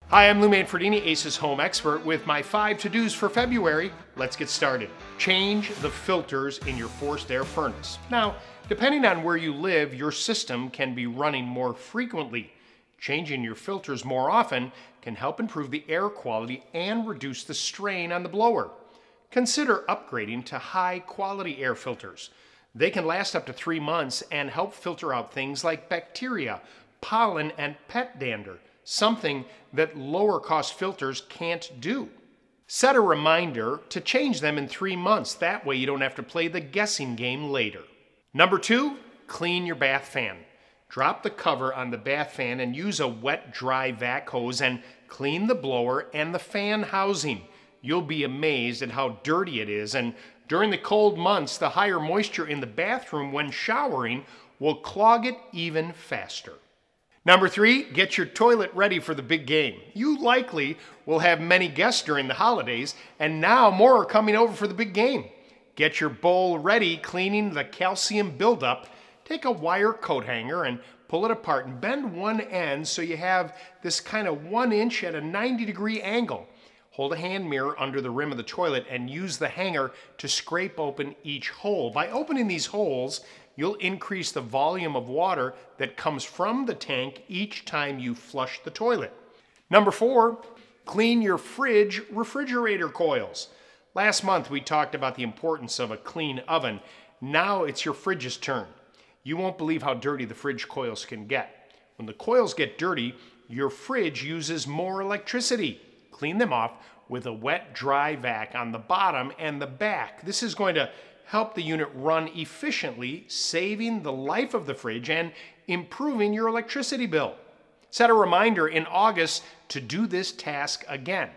Hi, I'm Lou Manfredini, Ace's home expert, with my 5 to-dos for February. Let's get started. Change the filters in your forced air furnace. Now, depending on where you live, your system can be running more frequently. Changing your filters more often can help improve the air quality and reduce the strain on the blower. Consider upgrading to high-quality air filters. They can last up to 3 months and help filter out things like bacteria, pollen, and pet dander, something that lower-cost filters can't do. Set a reminder to change them in 3 months. That way you don't have to play the guessing game later. Number 2, clean your bath fan. Drop the cover on the bath fan and use a wet, dry vac hose and clean the blower and the fan housing. You'll be amazed at how dirty it is, and during the cold months, the higher moisture in the bathroom when showering will clog it even faster. Number 3, get your toilet ready for the big game. You likely will have many guests during the holidays, and now more are coming over for the big game. Get your bowl ready, cleaning the calcium buildup. Take a wire coat hanger and pull it apart and bend one end so you have this kind of 1 inch at a 90-degree angle. Hold a hand mirror under the rim of the toilet and use the hanger to scrape open each hole. By opening these holes, you'll increase the volume of water that comes from the tank each time you flush the toilet. Number 4, clean your fridge refrigerator coils. Last month we talked about the importance of a clean oven. Now it's your fridge's turn. You won't believe how dirty the fridge coils can get. When the coils get dirty, your fridge uses more electricity. Clean them off with a wet, dry vac on the bottom and the back. This is going to help the unit run efficiently, saving the life of the fridge and improving your electricity bill. Set a reminder in August to do this task again.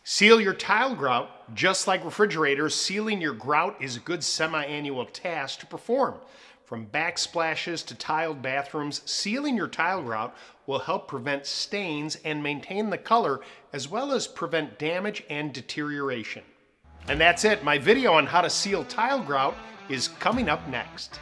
Seal your tile grout. Just like refrigerators, sealing your grout is a good semi-annual task to perform. From backsplashes to tiled bathrooms, sealing your tile grout will help prevent stains and maintain the color, as well as prevent damage and deterioration. And that's it. My video on how to seal tile grout is coming up next.